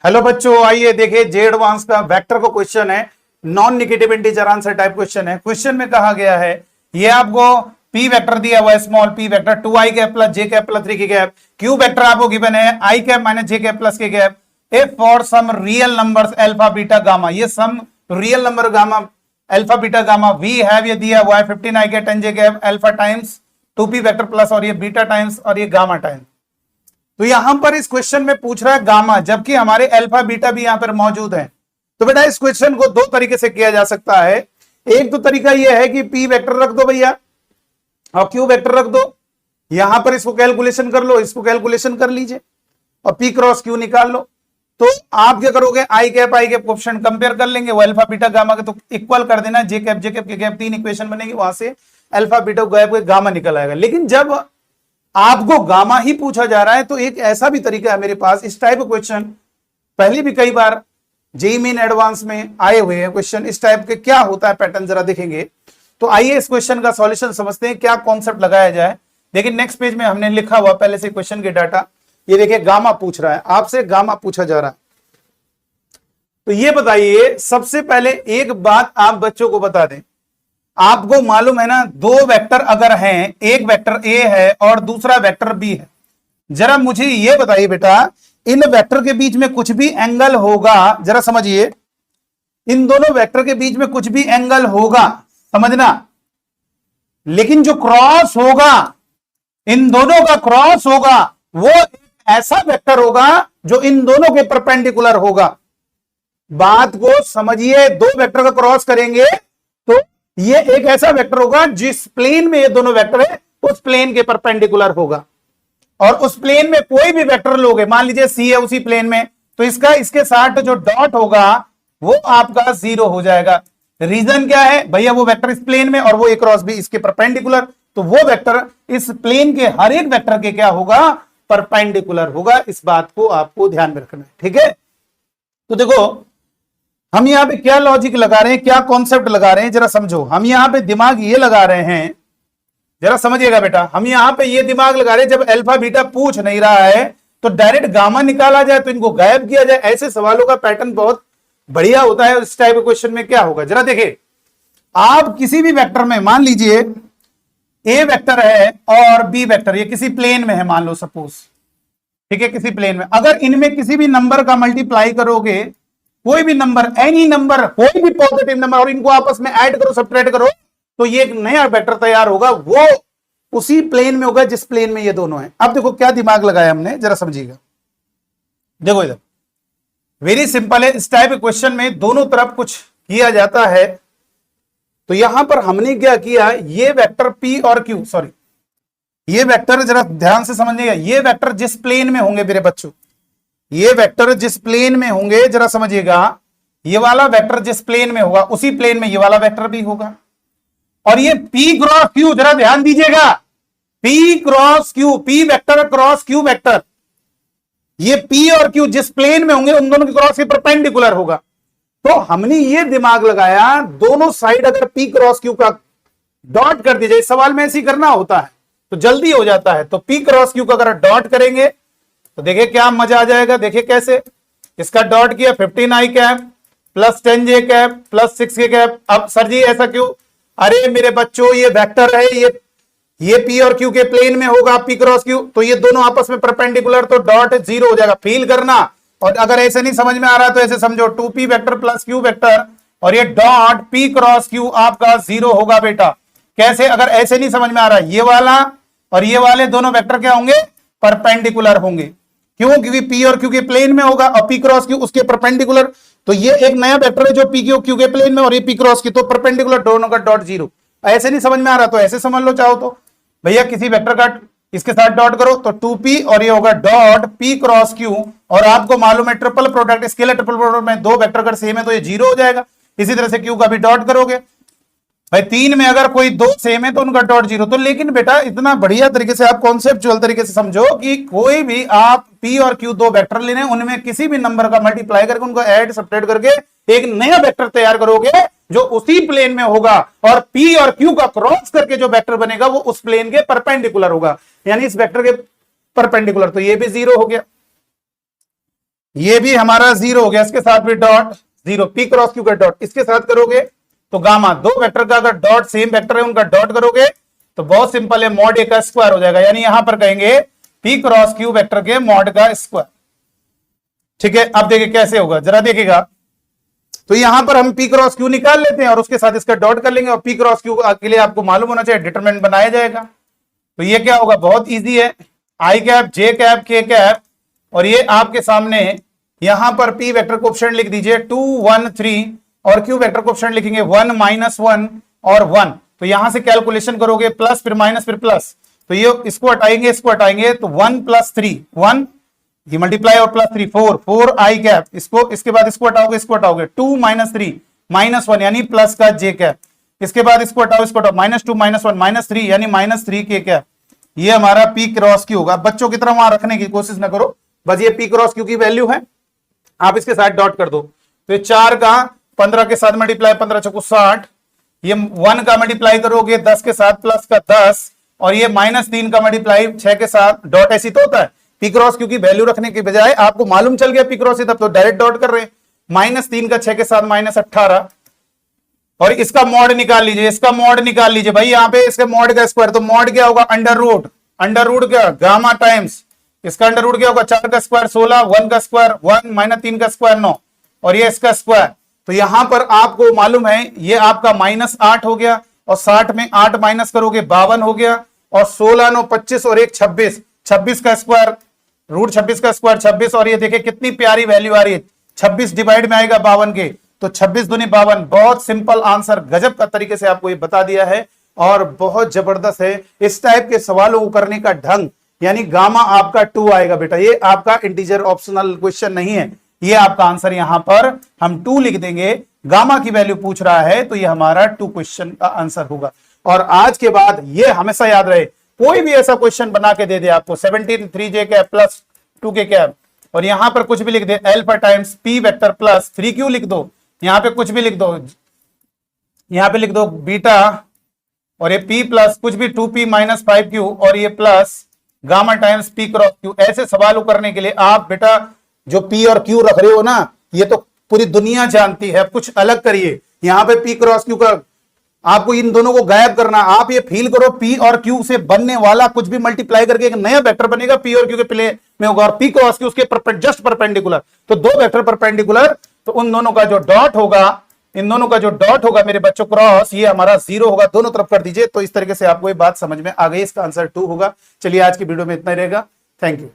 Hello बच्चों, आइए देखिए जे एडवांस का वेक्टर को क्वेश्चन है। Non negative integer answer type question है। क्वेश्चन में कहा गया है ये आपको पी वेक्टर दिया हुआ है, small p vector 2i cap plus j cap plus 3 k cap, q vector आपको गिवन है i cap minus j cap plus k cap, if for some real numbers alpha beta gamma, ये some real number gamma alpha beta gamma we have ये दिया हुआ है 15i cap 10 j cap alpha times 2p vector plus और ये beta times और ये gamma times. तो यहां पर इस क्वेश्चन में पूछ रहा है गामा, जबकि हमारे अल्फा बीटा भी यहां पर मौजूद है। तो बेटा इस क्वेश्चन को दो तरीके से किया जा सकता है। एक तो तरीका यह है कि पी वेक्टर रख दो भैया और क्यू वेक्टर रख दो, यहां पर इसको कैलकुलेशन कर लो, इसको कैलकुलेशन कर लीजिए और पी क्रॉस क्यू निकाल लो। तो आप क्या करोगे, आई कैप ऑप्शन कंपेयर कर लेंगे, वो अल्फा बीटा गामा के तो इक्वल कर देना, जे कैप के कैप, तीन इक्वेशन बनेगी, वहां से अल्फा बीटा गैप गामा निकल आएगा। लेकिन जब आपको गामा ही पूछा जा रहा है तो एक ऐसा भी तरीका है मेरे पास, इस टाइप क्वेश्चन पहले भी कई बार जेईई मेन एडवांस में आए हुए हैं क्वेश्चन इस टाइप के। क्या होता है पैटर्न जरा देखेंगे। तो आइए इस क्वेश्चन का सॉल्यूशन समझते हैं, क्या कॉन्सेप्ट लगाया जाए। देखिए नेक्स्ट पेज में हमने लिखा हुआ पहले से क्वेश्चन के डाटा, ये देखिए गामा पूछ रहा है आपसे, गामा पूछा जा रहा है। तो ये बताइए, सबसे पहले एक बात आप बच्चों को बता दें, आपको मालूम है ना, दो वेक्टर अगर हैं, एक वेक्टर ए है और दूसरा वेक्टर बी है, जरा मुझे ये बताइए बेटा, इन वेक्टर के बीच में कुछ भी एंगल होगा, जरा समझिए, इन दोनों वेक्टर के बीच में कुछ भी एंगल होगा, समझना, लेकिन जो क्रॉस होगा, इन दोनों का क्रॉस होगा, वो ऐसा वेक्टर होगा जो इन दोनों के परपेंडिकुलर होगा। बात को समझिए, दो वेक्टर का क्रॉस करेंगे तो ये एक ऐसा वेक्टर होगा जिस प्लेन में ये दोनों वेक्टर है उस प्लेन के परपेंडिकुलर होगा। और उस प्लेन में कोई भी वेक्टर लोगे, मान लीजिए सी है उसी प्लेन में, तो इसका इसके साथ जो डॉट होगा वो आपका जीरो हो जाएगा। रीजन क्या है भैया, वो वेक्टर इस प्लेन में और वो एक क्रॉस भी इसके परपेंडिकुलर, तो वो वेक्टर इस प्लेन के हर एक वेक्टर के क्या होगा, परपेंडिकुलर होगा। इस बात को आपको ध्यान में रखना है, ठीक है। तो देखो हम यहां पे क्या लॉजिक लगा रहे हैं, क्या कॉन्सेप्ट लगा रहे हैं, जरा समझो। हम यहां पे दिमाग ये लगा रहे हैं, जरा समझिएगा बेटा, हम यहां पे ये दिमाग लगा रहे हैं, जब अल्फा बीटा पूछ नहीं रहा है तो डायरेक्ट गामा निकाला जाए, तो इनको गायब किया जाए। ऐसे सवालों का पैटर्न बहुत बढ़िया होता है। इस टाइप के क्वेश्चन में क्या होगा, जरा देखिए, आप किसी भी वेक्टर में, मान लीजिए ए वेक्टर है और बी वेक्टर, ये किसी प्लेन में है, मान लो सपोज, ठीक है, किसी प्लेन में, अगर इनमें किसी भी नंबर का मल्टीप्लाई करोगे, कोई भी नंबर, एनी नंबर, कोई भी पॉजिटिव नंबर, और इनको आपस में ऐड करो, सब्ट्रैक्ट करो, तो ये एक नया वेक्टर तैयार होगा, वो उसी प्लेन में होगा जिस प्लेन में ये दोनों हैं। अब देखो क्या दिमाग लगाया हमने, जरा समझिएगा। देखो इधर वेरी सिंपल है, इस टाइप के क्वेश्चन में दोनों तरफ कुछ किया जाता है। तो यहां पर हमने क्या किया, ये वेक्टर पी और क्यू, सॉरी ये वेक्टर जरा ध्यान से समझिएगा, ये वेक्टर जिस प्लेन में होंगे मेरे बच्चों, ये वेक्टर जिस प्लेन में होंगे, जरा समझिएगा, ये वाला वेक्टर जिस प्लेन में होगा उसी प्लेन में ये वाला वेक्टर भी होगा। और ये P क्रॉस Q, जरा ध्यान दीजिएगा, P cross Q, P vector cross Q vector, ये P और Q जिस प्लेन में होंगे उन दोनों के क्रॉस के परपेंडिकुलर होगा। तो हमने ये दिमाग लगाया, दोनों साइड अगर P क्रॉस Q का डॉट कर दीजिए, इस सवाल में ऐसे ही करना होता है तो जल्दी हो जाता है। तो P क्रॉस Q का अगर डॉट करेंगे तो देखिए क्या मजा आ जाएगा। देखिए कैसे, इसका डॉट किया 15i cap plus 10j cap plus 6k cap. अब सर जी ऐसा क्यों, अरे मेरे बच्चों ये वेक्टर है, ये P और Q के प्लेन में होगा, P क्रॉस Q, तो ये दोनों आपस में परपेंडिकुलर, तो डॉट जीरो हो जाएगा। फील करना, और अगर ऐसे नहीं समझ में आ रहा तो ऐसे समझो, 2p vector plus Q vector और ये डॉट P क्रॉस Q आपका जीरो होगा बेटा। कैसे, अगर ऐसे नहीं समझ में आ रहा, ये वाला और ये वाले दोनों वेक्टर क्या होंगे, परपेंडिकुलर होंगे। क्यों, क्योंकि P और Q के प्लेन में होगा और P क्रॉस Q उसके परपेंडिकुलर, तो ये एक नया वेक्टर है जो P Q के प्लेन में और ये P क्रॉस Q, तो परपेंडिकुलर, दोनों का डॉट जीरो। ऐसे नहीं समझ में आ रहा तो ऐसे समझ लो, चाहो तो भैया किसी वेक्टर का इसके साथ डॉट करो तो 2p और ये होगा डॉट P क्रॉस Q, और आपको मालूम है triple product, scalar triple product में दो वेक्टर अगर सेम है तो ये जीरो हो जाएगा। इसी तरह से Q का भी डॉट करोगे भाई, तीन में अगर कोई दो सेम है तो उनका डॉट जीरो। तो लेकिन बेटा इतना बढ़िया तरीके से आप कॉन्सेप्चुअल तरीके से समझो कि कोई भी आप P और Q दो वेक्टर लेने, उनमें किसी भी नंबर का मल्टीप्लाई करके उनको ऐड सब्ट्रैक्ट करके एक नया वेक्टर तैयार करोगे जो उसी प्लेन में होगा, और P और Q का क्रॉस करके जो वेक्टर बनेगा वो उस प्लेन के परपेंडिकुलर होगा, यानी इस वेक्टर के परपेंडिकुलर। तो ये भी जीरो हो गया। ये भी हमारा जीरो हो गया, इसके साथ भी dot zero, P cross Q का डॉट इसके साथ करोगे तो गामा, दो वेक्टर का अगर डॉट सेम वेक्टर है उनका डॉट करोगे तो बहुत सिंपल है, मॉड ए का स्क्वायर हो जाएगा, यानी यहां पर कहेंगे पी क्रॉस क्यू वेक्टर के मॉड का स्क्वायर। ठीक है, अब देखिए कैसे होगा, जरा देखिएगा। तो यहां पर हम पी क्रॉस क्यू निकाल लेते हैं और उसके साथ इसका डॉट कर लेंगे, और पी क्रॉस क्यू के लिए आपको मालूम होना चाहिए डिटरमिनेंट बनाया जाएगा। तो ये क्या होगा, बहुत इजी है, आई कैप जे कैप के कैप, और ये आपके सामने यहां पर पी वेक्टर कोएफिशिएंट लिख दीजिए 2 1 3, और क्यू वेक्टर कोएफिशिएंट लिखेंगे 1 -1 और 1। तो यहां से कैलकुलेशन करोगे, प्लस फिर माइनस फिर प्लस, तो ये इसको हटाएंगे इसको हटाएंगे तो 1 + 3 1, ये मल्टीप्लाई और प्लस 3 4 4 आई कैप, इसको इसके बाद इसको हटाओगे 2 - 3 -1 यानी प्लस का जे कैप, इसके बाद इसको हटाओ -2 -1 -3 यानी -3 के कैप। ये हमारा पी क्रॉस क्यू होगा। बच्चों की तरह वहां रखने की कोशिश ना करो, बस ये पी क्रॉस क्यू की वैल्यू है, आप इसके साथ डॉट कर दो। तो 4 का 15 के साथ मल्टीप्लाई, 15 × 60, ये 1 का मल्टीप्लाई करोगे 10 के साथ प्लस का 10, और ये -3 का मल्टीप्लाई 6 के साथ डॉट, ऐसी तो होता है। पी क्रॉस क्यू की वैल्यू रखने के बजाय आपको मालूम चल गया पी क्रॉस, तब तो डायरेक्ट डॉट कर रहे हैं, -3 का 6 के साथ -18, और इसका मॉड निकाल लीजिए, इसका मॉड निकाल लीजिए भाई, यहां पे इसके मॉड का स्क्वायर, तो मॉड क्या होगा, अंडर रूट क्या, गामा टाइम्स इसका अंडर रूट क्या होगा, 4 का स्क्वायर 16, 1 का स्क्वायर 1, -3 का स्क्वायर 9, और ये इसका स्क्वायर। तो यहां पर आपको मालूम है ये आपका -8 हो गया, और 60 में 8 माइनस करोगे 52 हो गया, और 16 9 25 और 1 26, 26 का स्क्वायर रूट 26 का स्क्वायर 26, और ये देखिए कितनी प्यारी वैल्यू आ रही है, 26 डिवाइड में आएगा 52 के, तो 26 दूनी 52। बहुत सिंपल आंसर, गजब का तरीके से आपको ये बता दिया है, और बहुत जबरदस्त है इस टाइप के सवालों को करने का ढंग, यानी गामा आपका 2 आएगा बेटा, ये आपका इंटीजर ऑप्शनल क्वेश्चन नहीं है, ये आपका आंसर यहां पर हम 2 लिख देंगे, गामा की वैल्यू पूछ रहा है तो ये हमारा 2 क्वेश्चन का आंसर होगा। और आज के बाद ये हमेशा याद रहे, कोई भी ऐसा क्वेश्चन बना के दे दे आपको 17 3j cap plus 2k cap, और यहां पर कुछ भी लिख दे alpha times p vector plus 3q लिख दो, यहां पे कुछ भी लिख दो, यहां पे लिख दो बीटा, और ये p प्लस कुछ भी 2p - 5q, और ये plus gamma times p cross q। ऐसे सवाल करने के लिए आप बेटा जो p और q रख रहे हो ना, ये तो पूरी दुनिया जानती है, कुछ अलग करिए। यहाँ पे p क्रॉस q का आपको इन दोनों को गायब करना, आप ये फील करो p और q से बनने वाला कुछ भी मल्टीप्लाई करके एक नया वेक्टर बनेगा, p और q के प्ले में होगा, और p क्रॉस q उसके जस्ट परपेंडिकुलर, तो दो वेक्टर परपेंडिकुलर, तो उन दोनों का जो डॉट होगा, इन दोनों का जो डॉट होगा मेरे बच्चों क्रॉस, ये हमारा 0 होगा, दोनों तरफ कर दीजिए। तो इस तरीके से आपको ये बात समझ में आ गई, इसका आंसर 2 होगा। चलिए आज की वीडियो में इतना ही रहेगा, थैंक यू।